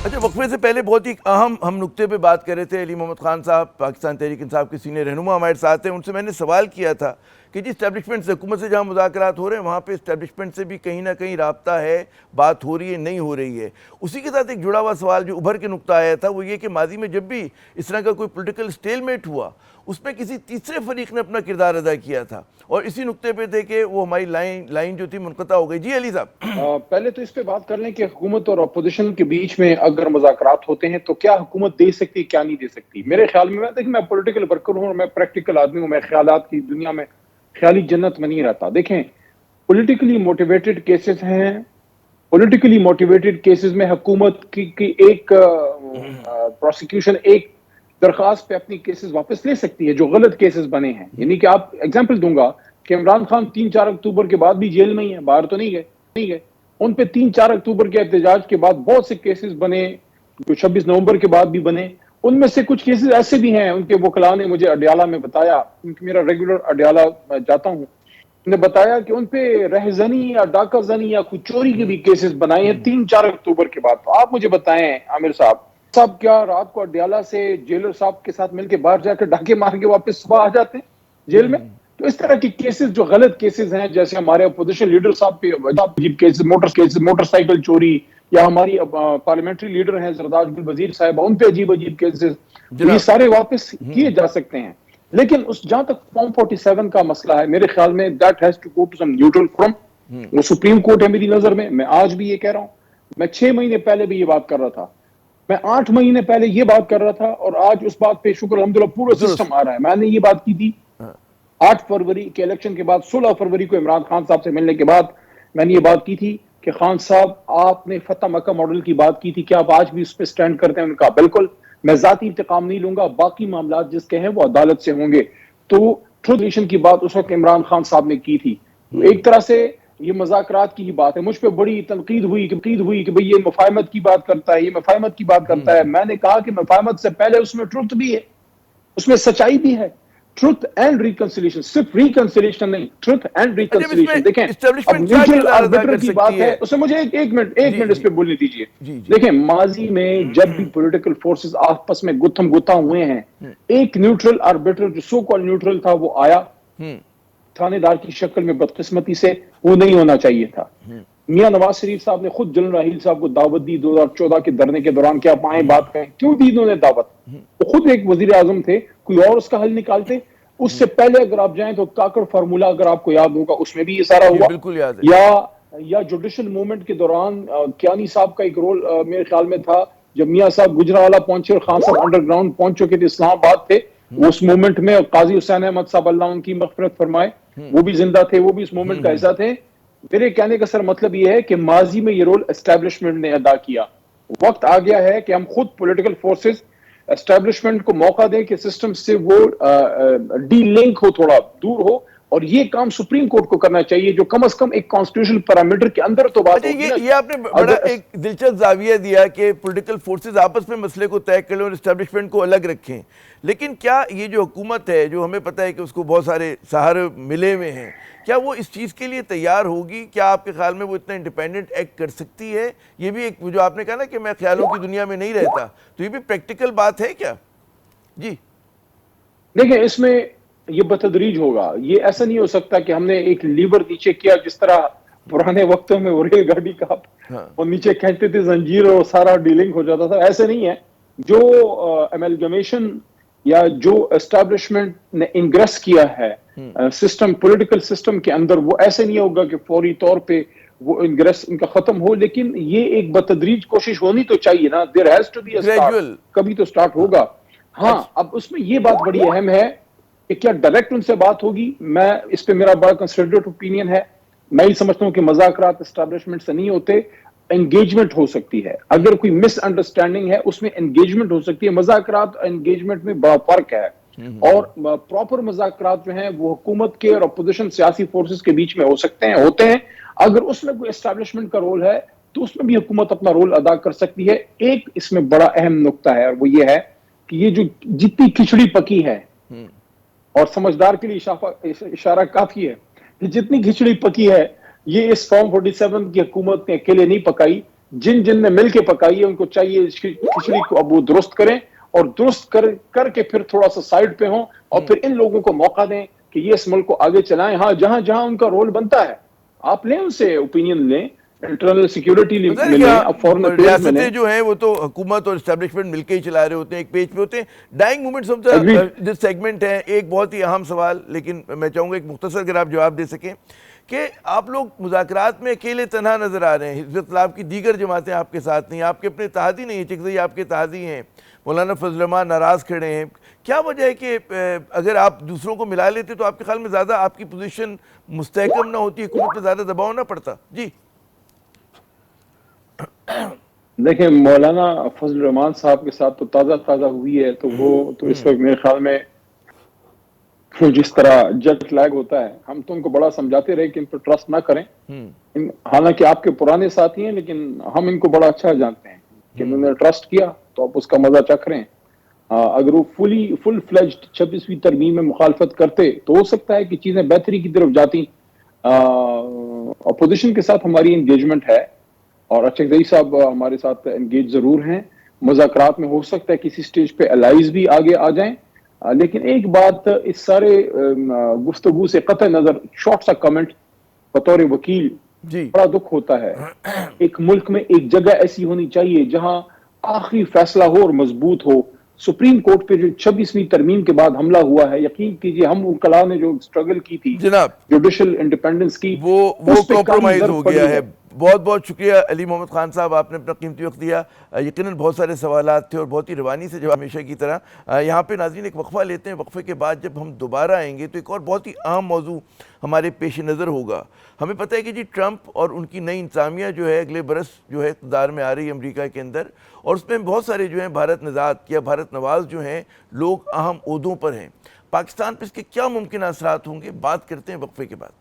اچھا، وقفے سے پہلے بہت ہی اہم ہم نقطے پہ بات کر رہے تھے. علی محمد خان صاحب پاکستان تحریک انصاف کے سینئر رہنما ہمارے ساتھ ہیں. ان سے میں نے سوال کیا تھا کہ جی اسٹیبلشمنٹ سے، حکومت سے جہاں مذاکرات ہو رہے ہیں وہاں پہ اسٹیبلشمنٹ سے بھی کہیں نہ کہیں رابطہ ہے، بات ہو رہی ہے، نہیں ہو رہی ہے. اسی کے ساتھ ایک جڑا ہوا سوال جو ابھر کے نقطہ آیا تھا وہ یہ کہ ماضی میں جب بھی اس طرح کا کوئی پولیٹیکل سٹیل میٹ ہوا اس میں کسی تیسرے فریق نے اپنا کردار ادا کیا تھا، اور اسی نقطے پہ تھے کہ وہ ہماری لائن جو تھی منقطع ہو گئی. جی علی صاحب. پہلے تو اس پہ بات کر لیں کہ حکومت اور اپوزیشن کے بیچ میں اگر مذاکرات ہوتے ہیں تو کیا حکومت دے سکتی، کیا نہیں دے سکتی. میرے خیال میں دیکھیں، میں پولیٹیکل ورکر ہوں اور میں پریکٹیکل آدمی ہوں، میں خیالات کی دنیا میں خیالی جنت میں نہیں رہتا. دیکھیں، پولیٹیکلی موٹیویٹڈ کیسز ہیں، پولیٹیکلی موٹیویٹڈ کیسز میں حکومت کی ایک پروسیکیوشن ایک درخواست پہ اپنی کیسز واپس لے سکتی ہے جو غلط کیسز بنے ہیں. یعنی کہ آپ ایگزامپل دوں گا کہ عمران خان 3-4 اکتوبر کے بعد بھی جیل میں ہی ہیں، باہر تو نہیں گئے. ان پہ 3-4 اکتوبر کے احتجاج کے بعد بہت سے کیسز بنے جو 26 نومبر کے بعد بھی بنے. ان میں سے کچھ کیسز ایسے بھی ہیں، ان کے وکلاء نے مجھے اڈیالہ میں بتایا، کیونکہ میرا ریگولر اڈیالہ میں جاتا ہوں، نے بتایا کہ ان پہ رہزنی یا ڈاکہ زنی یا کچھ چوری کے بھی کیسز بنائے ہیں 3-4 اکتوبر کے بعد. تو آپ مجھے بتائیں عامر صاحب کیا رات کو اڈیالہ سے جیلر صاحب کے ساتھ مل کے باہر جا کے ڈاکے مار کے واپس صبح آ جاتے ہیں جیل میں؟ تو اس طرح کی کیسز جو غلط کیسز ہیں، جیسے ہمارے اپوزیشن لیڈر صاحب پہ عجیب کیسز، موٹر سائیکل چوری، یا ہماری پارلیمنٹری لیڈر ہیں زرداج گل وزیر صاحب، ان پہ عجیب کیسز، یہ سارے واپس کیے جا سکتے ہیں. لیکن جہاں تک فارم 47 کا مسئلہ ہے، میرے خیال میں that has to go to some neutral forum. وہ سپریم کورٹ ہے میری نظر میں آج بھی یہ کہہ رہا ہوں. میں 6 مہینے پہلے بھی یہ بات کر رہا تھا، میں 8 مہینے پہلے یہ بات کر رہا تھا، اور آج اس بات پہ شکر الحمدللہ پورا سسٹم آ رہا ہے. میں نے یہ بات کی تھی 8 فروری کے الیکشن کے بعد، 16 فروری کو عمران خان صاحب سے ملنے کے بعد میں نے یہ بات کی تھی کہ خان صاحب آپ نے فتح مکہ ماڈل کی بات کی تھی، کیا آپ آج بھی اس پہ سٹینڈ کرتے ہیں؟ انہوں نے کہا بالکل، میں ذاتی انتقام نہیں لوں گا، باقی معاملات جس کے ہیں وہ عدالت سے ہوں گے. تو ٹرانزیشن کی بات اس وقت عمران خان صاحب نے کی تھی. تو ایک طرح سے یہ مذاکرات کی ہی بات ہے. مجھ پہ بڑی تنقید ہوئی کہ بھئی یہ مفاہمت کی بات کرتا ہے، یہ مفاہمت کی بات کرتا ہے. میں نے کہا کہ مفاہمت سے پہلے اس میں ٹروتھ بھی ہے، اس میں سچائی بھی ہے. ٹروتھ اینڈ ریکنسیلیشن، صرف ریکنسیلیشن نہیں، ٹروتھ اینڈ ریکنسیلیشن. دیکھیں اب اسٹیبلشمنٹ کیا نیوٹرل کردار ادا آربیٹر کر کی بات سکتی ہے، اس میں مجھے ایک منٹ اس پہ بولنے دیجیے. جی دیکھیں، ماضی میں جب بھی پولیٹیکل فورسز آپس میں گتھم گتا ہوئے ہیں، ایک نیوٹرل آربیٹر جو سو کال نیوٹرل تھا وہ آیا، تھانے دار کی شکل میں. بدقسمتی سے وہ نہیں ہونا چاہیے تھا. میاں نواز شریف صاحب نے خود جنرل راحیل صاحب کو دعوت دی 2014 کے دھرنے کے دوران کہ آپ آئیں بات کریں. کیوں دی انہوں نے دعوت؟ وہ خود ایک وزیر اعظم تھے، کوئی اور اس کا حل نکالتے. اس سے پہلے اگر آپ جائیں تو کاکڑ فارمولا اگر آپ کو یاد ہوگا، اس میں بھی یہ سارا ہوا. بالکل یاد ہے. یا جوڈیشل موومنٹ کے دوران کیانی صاحب کا ایک رول میرے خیال میں تھا، جب میاں صاحب گجرانوالہ پہنچے اور خان صاحب انڈر گراؤنڈ پہنچ چکے تھے، اسلام آباد تھے اس موومنٹ میں. قاضی حسین احمد صاحب اللہ ان کی مغفرت فرمائے، وہ بھی زندہ تھے، وہ بھی اس موومنٹ کا حصہ تھے. میرے کہنے کا سر مطلب یہ ہے کہ ماضی میں یہ رول اسٹیبلشمنٹ نے ادا کیا. وقت آ گیا ہے کہ ہم خود پولیٹیکل فورسز اسٹیبلشمنٹ کو موقع دیں کہ سسٹم سے وہ ڈی لنک ہو، تھوڑا دور ہو. اور یہ کام سپریم کورٹ کو کرنا چاہیے، جو کم از کم ایک کانسٹیٹیوشنل پیرامیٹر کے اندر تو بات ہوگی نا. یہ آپ نے بڑا ایک دلچسپ زاویہ دیا کہ پولیٹیکل فورسز آپس میں مسئلے کو طے کر لیں اور اسٹیبلشمنٹ کو الگ رکھیں. لیکن کیا یہ جو حکومت ہے، جو ہمیں پتہ ہے کہ اس کو بہت سارے سہارے ملے ہوئے ہیں، کیا وہ اس چیز کے لیے تیار ہوگی؟ کیا آپ کے خیال میں وہ اتنا انڈیپینڈنٹ ایکٹ کر سکتی ہے؟ یہ بھی ایک جو آپ نے کہا نا کہ میں خیالوں کی دنیا میں نہیں رہتا، تو یہ بھی پریکٹیکل بات ہے کیا؟ جی دیکھیں، اس میں یہ بتدریج ہوگا. یہ ایسا نہیں ہو سکتا کہ ہم نے ایک لیور نیچے کیا جس طرح پرانے وقتوں میں وہ ریل گاڑی کا اور نیچے کھینچتے تھے زنجیر اور سارا ڈیلنگ ہو جاتا تھا. ایسے نہیں ہے. جو ایملگمیشن یا جو اسٹیبلشمنٹ نے انگریس کیا ہے سسٹم، پولیٹیکل سسٹم کے اندر، وہ ایسے نہیں ہوگا کہ فوری طور پہ وہ انگریس ان کا ختم ہو. لیکن یہ ایک بتدریج کوشش ہونی تو چاہیے نا. There has to be a start, کبھی تو اسٹارٹ ہوگا. ہاں، اب اس میں یہ بات بڑی اہم ہے کہ کیا ڈائریکٹ ان سے بات ہوگی. میں اس پہ میرا بڑا کنسیڈریٹ اوپینین ہے. میں یہ سمجھتا ہوں کہ مذاکرات اسٹیبلشمنٹ سے نہیں ہوتے، انگیجمنٹ ہو سکتی ہے. اگر کوئی مس انڈرسٹینڈنگ ہے اس میں انگیجمنٹ ہو سکتی ہے. مذاکرات انگیجمنٹ میں بڑا فرق ہے. اور پراپر مذاکرات جو ہیں وہ حکومت کے اور اپوزیشن سیاسی فورسز کے بیچ میں ہو سکتے ہیں، ہوتے ہیں. اگر اس میں کوئی اسٹیبلشمنٹ کا رول ہے تو اس میں بھی حکومت اپنا رول ادا کر سکتی ہے. ایک اس میں بڑا اہم نقطہ ہے، اور وہ یہ ہے کہ یہ جو جتنی کھچڑی پکی ہے، اور سمجھدار کے لیے اشارہ کافی ہے کہ جتنی کھچڑی پکی ہے، یہ اس فارم 47 کی حکومت نے اکیلے نہیں پکائی. جن جن نے مل کے پکائی ہے ان کو چاہیے کھچڑی کو اب وہ درست کریں اور درست کر کے پھر تھوڑا سا سائڈ پہ ہوں اور پھر ان لوگوں کو موقع دیں کہ یہ اس ملک کو آگے چلائیں. ہاں جہاں جہاں ان کا رول بنتا ہے آپ لیں ان سے اوپینین لیں, انٹرنل سیکیورٹی میں لیں, اب فورن افیئرز میں لیں. ریاستیں جو ہیں وہ تو حکومت اور اسٹیبلشمنٹ مل کے ہی چلا رہے ہوتے ہیں, ایک پیج پہ ہوتے ہیں. Dying moments of this segment ہے. ایک بہت ہی اہم سوال, لیکن میں چاہوں گا ایک مختصر اگر آپ جواب دے سکیں کہ آپ لوگ مذاکرات میں اکیلے تنہا نظر آ رہے ہیں, حزب اختلاف کی دیگر جماعتیں آپ کے ساتھ نہیں, آپ کے اپنے اتحادی نہیں ہیں, چکزئی آپ کے اتحادی ہیں, مولانا فضل الرحمان ناراض کھڑے ہیں. کیا وجہ ہے کہ اگر آپ دوسروں کو ملا لیتے تو آپ کے خیال میں زیادہ آپ کی پوزیشن مستحکم نہ ہوتی, حکومت پہ زیادہ دباؤ نہ پڑتا؟ جی دیکھیں مولانا فضل الرحمان صاحب کے ساتھ تو تازہ ہوئی ہے, تو وہ تو اس وقت میرے خیال میں جس طرح جٹ فلیگ ہوتا ہے, ہم تو ان کو بڑا سمجھاتے رہے کہ ان پر ٹرسٹ نہ کریں. حالانکہ آپ کے پرانے ساتھی ہیں لیکن ہم ان کو بڑا اچھا جانتے ہیں کہ انہوں نے ٹرسٹ کیا تو آپ اس کا مزہ چکھ رہے ہیں. اگر وہ فل فلیجڈ 26ویں ترمیم میں مخالفت کرتے تو ہو سکتا ہے کہ چیزیں بہتری کی طرف جاتی. اپوزیشن کے ساتھ ہماری انگیجمنٹ ہے اور چکزئی صاحب ہمارے ساتھ انگیج ضرور ہیں. مذاکرات میں ہو سکتا ہے کسی سٹیج پہ الائز بھی آگے آ جائیں, لیکن ایک بات اس سارے گفتگو سے قطع نظر شارٹ سا کمنٹ بطور وکیل, جی بڑا دکھ ہوتا ہے. ایک ملک میں ایک جگہ ایسی ہونی چاہیے جہاں آخری فیصلہ ہو اور مضبوط ہو. سپریم کورٹ پہ جو 26ویں ترمیم کے بعد حملہ ہوا ہے, یقین کیجئے ہم وکلاء نے جو اسٹرگل کی تھی جناب, جوڈیشل انڈیپینڈنس کی, وہ اس پہ کافی کمپرومائز ضرب ہو پڑی گیا ہے. بہت بہت شکریہ علی محمد خان صاحب, آپ نے اپنا قیمتی وقت دیا. یقیناً بہت سارے سوالات تھے اور بہت ہی روانی سے جواب ہمیشہ کی طرح. یہاں پہ ناظرین ایک وقفہ لیتے ہیں, وقفے کے بعد جب ہم دوبارہ آئیں گے تو ایک اور بہت ہی اہم موضوع ہمارے پیش نظر ہوگا. ہمیں پتہ ہے کہ جی ٹرمپ اور ان کی نئی انتظامیہ جو ہے اگلے برس جو ہے اقتدار میں آ رہی ہے امریکہ کے اندر, اور اس میں بہت سارے جو ہیں بھارت نژاد یا بھارت نواز جو ہیں لوگ اہم عہدوں پر ہیں. پاکستان پہ اس کے کیا ممکنہ اثرات ہوں گے, بات کرتے ہیں وقفے کے بعد.